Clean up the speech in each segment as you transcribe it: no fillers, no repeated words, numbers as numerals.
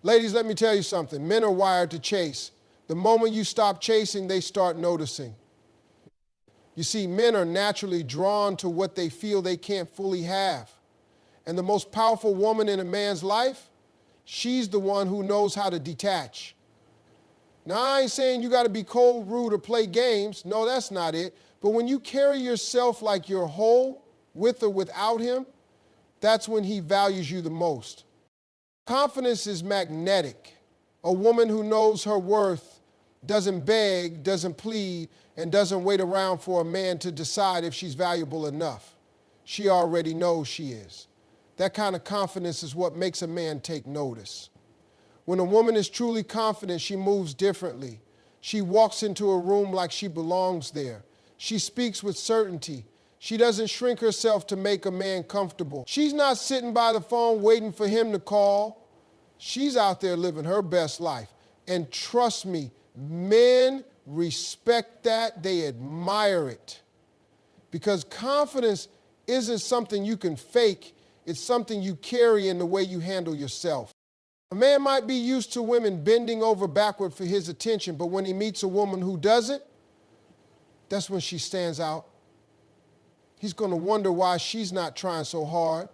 Ladies, let me tell you something. Men are wired to chase. The moment you stop chasing, they start noticing. You see, men are naturally drawn to what they feel they can't fully have. And the most powerful woman in a man's life, she's the one who knows how to detach. Now, I ain't saying you got to be cold, rude, or play games. No, that's not it. But when you carry yourself like you're whole, with or without him, that's when he values you the most. Confidence is magnetic. A woman who knows her worth doesn't beg, doesn't plead, and doesn't wait around for a man to decide if she's valuable enough. She already knows she is. That kind of confidence is what makes a man take notice. When a woman is truly confident, she moves differently. She walks into a room like she belongs there. She speaks with certainty. She doesn't shrink herself to make a man comfortable. She's not sitting by the phone waiting for him to call. She's out there living her best life. And trust me, men respect that. They admire it. Because confidence isn't something you can fake. It's something you carry in the way you handle yourself. A man might be used to women bending over backward for his attention, but when he meets a woman who doesn't, that's when she stands out. He's going to wonder why she's not trying so hard.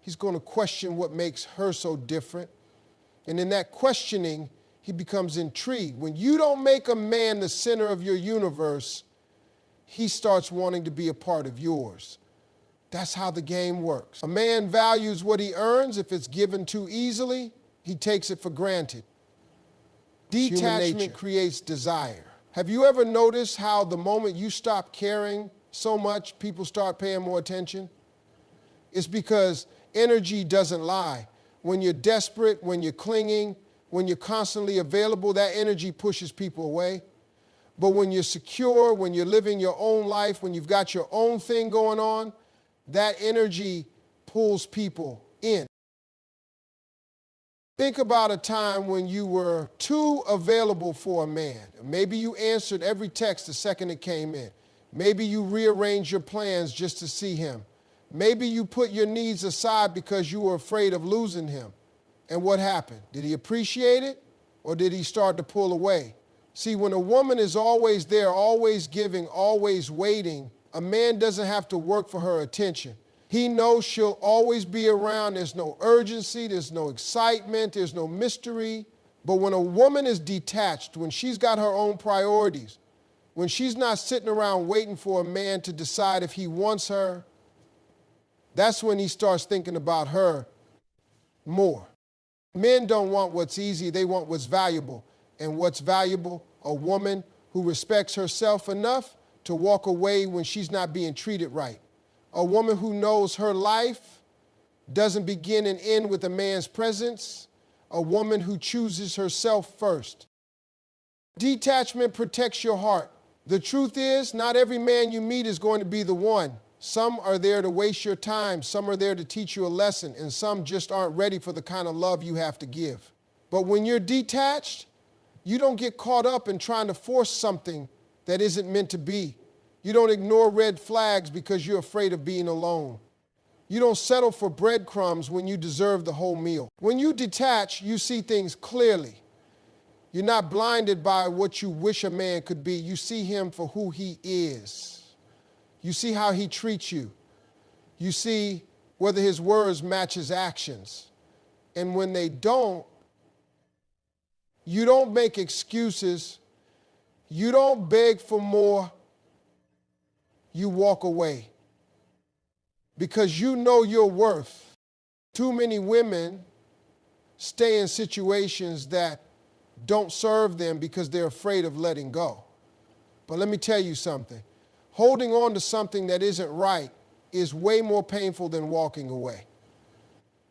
He's going to question what makes her so different. And in that questioning, he becomes intrigued. When you don't make a man the center of your universe, he starts wanting to be a part of yours. That's how the game works. A man values what he earns. If it's given too easily, he takes it for granted. Detachment creates desire. Have you ever noticed how the moment you stop caring so much, people start paying more attention? It's because energy doesn't lie. When you're desperate, when you're clinging, when you're constantly available, that energy pushes people away. But when you're secure, when you're living your own life, when you've got your own thing going on, that energy pulls people in. Think about a time when you were too available for a man. Maybe you answered every text the second it came in. Maybe you rearranged your plans just to see him. Maybe you put your needs aside because you were afraid of losing him. And what happened? Did he appreciate it, or did he start to pull away? See, when a woman is always there, always giving, always waiting, a man doesn't have to work for her attention. He knows she'll always be around. There's no urgency, there's no excitement, there's no mystery. But when a woman is detached, when she's got her own priorities, when she's not sitting around waiting for a man to decide if he wants her, that's when he starts thinking about her more. Men don't want what's easy, they want what's valuable. And what's valuable? A woman who respects herself enough to walk away when she's not being treated right. A woman who knows her life doesn't begin and end with a man's presence. A woman who chooses herself first. Detachment protects your heart. The truth is, not every man you meet is going to be the one. Some are there to waste your time, some are there to teach you a lesson, and some just aren't ready for the kind of love you have to give. But when you're detached, you don't get caught up in trying to force something that isn't meant to be. You don't ignore red flags because you're afraid of being alone. You don't settle for breadcrumbs when you deserve the whole meal. When you detach, you see things clearly. You're not blinded by what you wish a man could be. You see him for who he is. You see how he treats you. You see whether his words match his actions. And when they don't, you don't make excuses. You don't beg for more. You walk away because you know your worth. Too many women stay in situations that don't serve them because they're afraid of letting go. But let me tell you something. Holding on to something that isn't right is way more painful than walking away.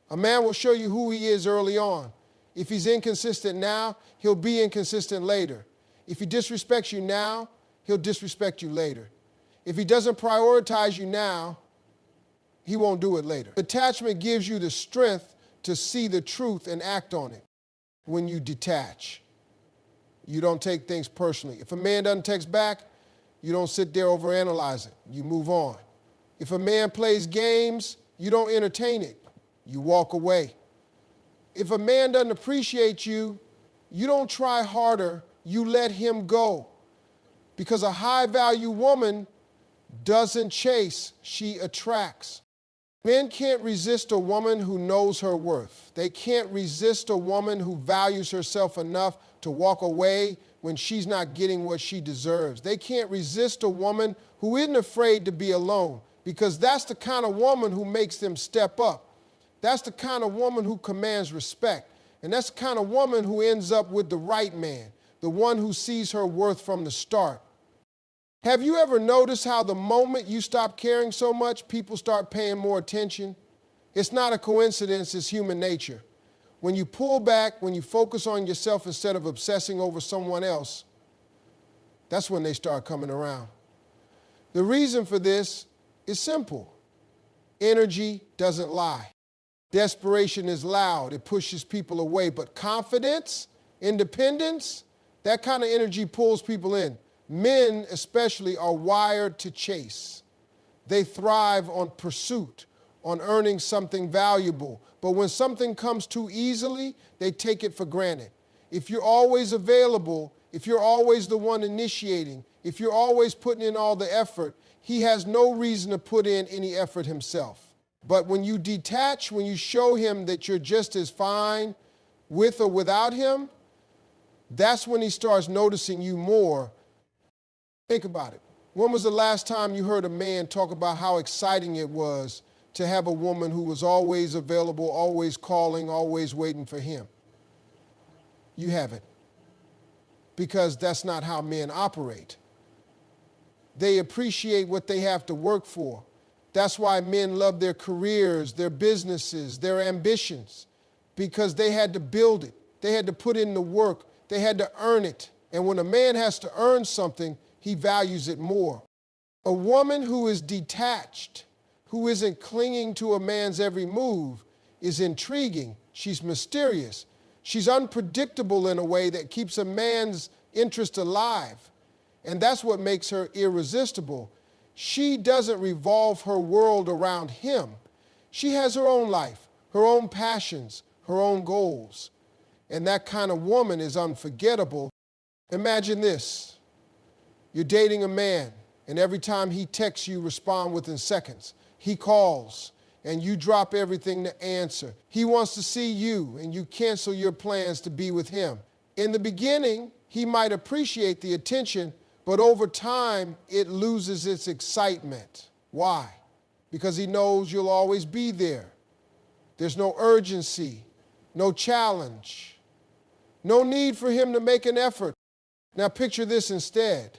A man will show you who he is early on. If he's inconsistent now, he'll be inconsistent later. If he disrespects you now, he'll disrespect you later. If he doesn't prioritize you now, he won't do it later. Detachment gives you the strength to see the truth and act on it. When you detach, you don't take things personally. If a man doesn't text back, you don't sit there overanalyzing. You move on. If a man plays games, you don't entertain it. You walk away. If a man doesn't appreciate you, you don't try harder, you let him go. Because a high-value woman doesn't chase, she attracts. Men can't resist a woman who knows her worth. They can't resist a woman who values herself enough to walk away when she's not getting what she deserves. They can't resist a woman who isn't afraid to be alone, because that's the kind of woman who makes them step up. That's the kind of woman who commands respect. And that's the kind of woman who ends up with the right man, the one who sees her worth from the start. Have you ever noticed how the moment you stop caring so much, people start paying more attention? It's not a coincidence, it's human nature. When you pull back, when you focus on yourself instead of obsessing over someone else, that's when they start coming around. The reason for this is simple. Energy doesn't lie. Desperation is loud. It pushes people away. But confidence, independence, that kind of energy pulls people in. Men especially are wired to chase. They thrive on pursuit, on earning something valuable. But when something comes too easily, they take it for granted. If you're always available, if you're always the one initiating, if you're always putting in all the effort, he has no reason to put in any effort himself. But when you detach, when you show him that you're just as fine with or without him, that's when he starts noticing you more. Think about it. When was the last time you heard a man talk about how exciting it was to have a woman who was always available, always calling, always waiting for him? You haven't. Because that's not how men operate. They appreciate what they have to work for. That's why men love their careers, their businesses, their ambitions, because they had to build it. They had to put in the work. They had to earn it. And when a man has to earn something, he values it more. A woman who is detached, who isn't clinging to a man's every move, is intriguing. She's mysterious. She's unpredictable in a way that keeps a man's interest alive. And that's what makes her irresistible. She doesn't revolve her world around him. She has her own life, her own passions, her own goals. And that kind of woman is unforgettable. Imagine this. You're dating a man, and every time he texts you, respond within seconds. He calls, and you drop everything to answer. He wants to see you, and you cancel your plans to be with him. In the beginning, he might appreciate the attention, but over time, it loses its excitement. Why? Because he knows you'll always be there. There's no urgency, no challenge, no need for him to make an effort. Now picture this instead.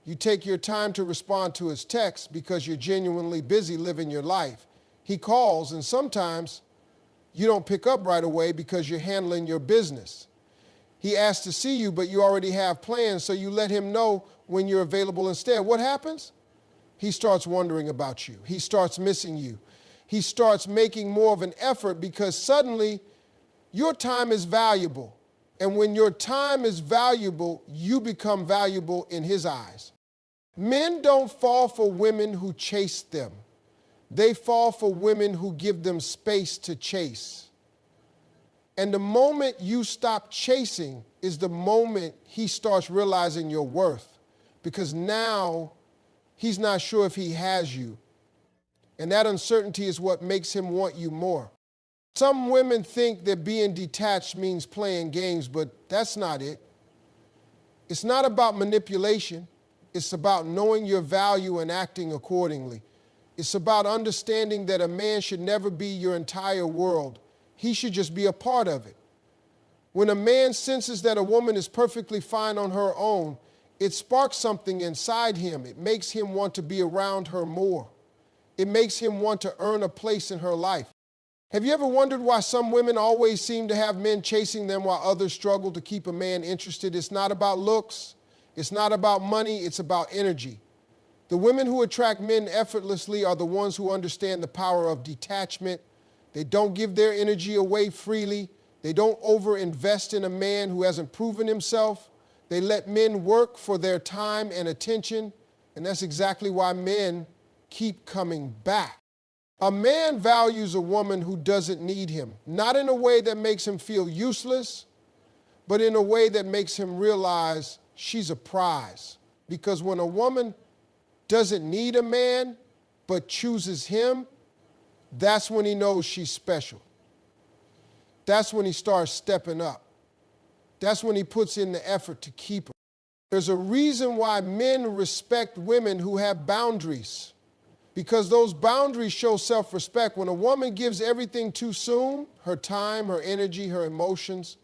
You take your time to respond to his text because you're genuinely busy living your life. He calls, and sometimes you don't pick up right away because you're handling your business. He asks to see you, but you already have plans, so you let him know when you're available instead. What happens? He starts wondering about you. He starts missing you. He starts making more of an effort because suddenly your time is valuable. And when your time is valuable, you become valuable in his eyes. Men don't fall for women who chase them. They fall for women who give them space to chase. And the moment you stop chasing is the moment he starts realizing your worth, because now he's not sure if he has you. And that uncertainty is what makes him want you more. Some women think that being detached means playing games, but that's not it. It's not about manipulation. It's about knowing your value and acting accordingly. It's about understanding that a man should never be your entire world. He should just be a part of it. When a man senses that a woman is perfectly fine on her own, it sparks something inside him. It makes him want to be around her more. It makes him want to earn a place in her life. Have you ever wondered why some women always seem to have men chasing them while others struggle to keep a man interested? It's not about looks. It's not about money. It's about energy. The women who attract men effortlessly are the ones who understand the power of detachment. They don't give their energy away freely. They don't overinvest in a man who hasn't proven himself. They let men work for their time and attention. And that's exactly why men keep coming back. A man values a woman who doesn't need him, not in a way that makes him feel useless, but in a way that makes him realize she's a prize. Because when a woman doesn't need a man, but chooses him, that's when he knows she's special. That's when he starts stepping up. That's when he puts in the effort to keep her. There's a reason why men respect women who have boundaries, because those boundaries show self-respect. When a woman gives everything too soon, her time, her energy, her emotions,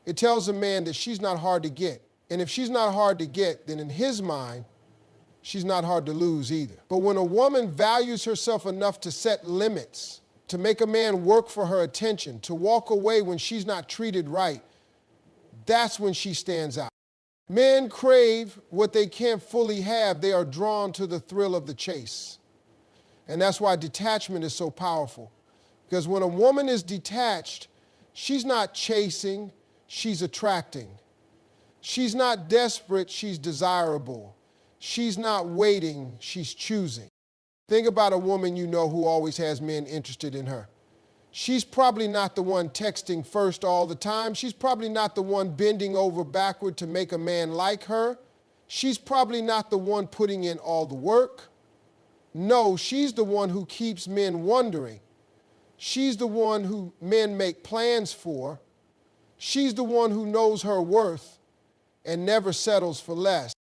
it tells a man that she's not hard to get. And if she's not hard to get, then in his mind, she's not hard to lose either. But when a woman values herself enough to set limits, to make a man work for her attention, to walk away when she's not treated right, that's when she stands out. Men crave what they can't fully have. They are drawn to the thrill of the chase. And that's why detachment is so powerful. Because when a woman is detached, she's not chasing, she's attracting. She's not desperate, she's desirable. She's not waiting, she's choosing. Think about a woman you know who always has men interested in her. She's probably not the one texting first all the time. She's probably not the one bending over backward to make a man like her. She's probably not the one putting in all the work. No, she's the one who keeps men wondering. She's the one who men make plans for. She's the one who knows her worth and never settles for less.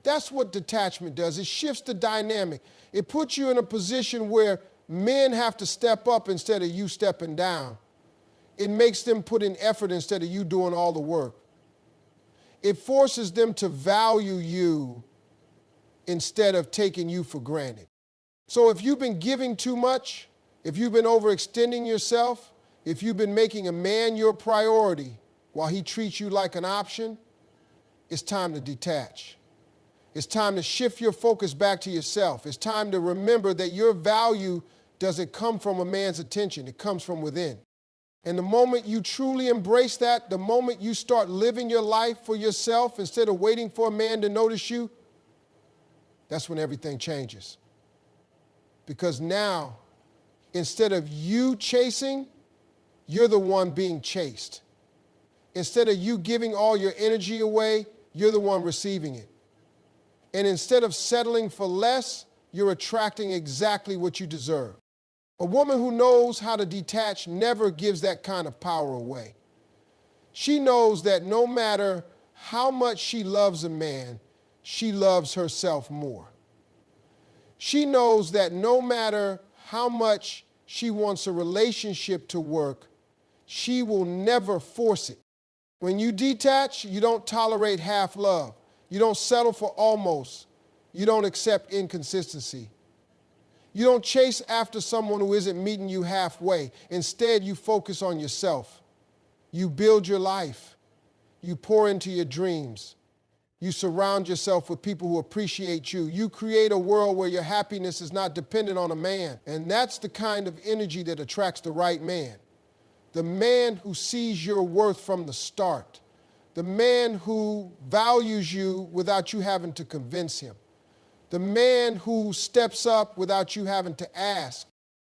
That's what detachment does. It shifts the dynamic. It puts you in a position where men have to step up instead of you stepping down. It makes them put in effort instead of you doing all the work. It forces them to value you instead of taking you for granted. So if you've been giving too much, if you've been overextending yourself, if you've been making a man your priority while he treats you like an option, it's time to detach. It's time to shift your focus back to yourself. It's time to remember that your value doesn't come from a man's attention. It comes from within. And the moment you truly embrace that, the moment you start living your life for yourself instead of waiting for a man to notice you, that's when everything changes. Because now, instead of you chasing, you're the one being chased. Instead of you giving all your energy away, you're the one receiving it. And instead of settling for less, you're attracting exactly what you deserve. A woman who knows how to detach never gives that kind of power away. She knows that no matter how much she loves a man, she loves herself more. She knows that no matter how much she wants a relationship to work, she will never force it. When you detach, you don't tolerate half love. You don't settle for almost. You don't accept inconsistency. You don't chase after someone who isn't meeting you halfway. Instead, you focus on yourself. You build your life. You pour into your dreams. You surround yourself with people who appreciate you. You create a world where your happiness is not dependent on a man. And that's the kind of energy that attracts the right man. The man who sees your worth from the start. The man who values you without you having to convince him. The man who steps up without you having to ask.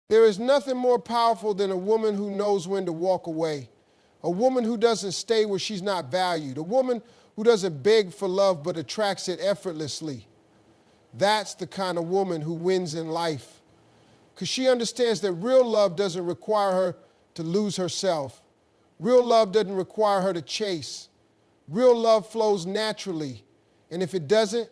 There is nothing more powerful than a woman who knows when to walk away. A woman who doesn't stay where she's not valued. A woman who doesn't beg for love but attracts it effortlessly. That's the kind of woman who wins in life. Because she understands that real love doesn't require her to lose herself. Real love doesn't require her to chase. Real love flows naturally. And if it doesn't,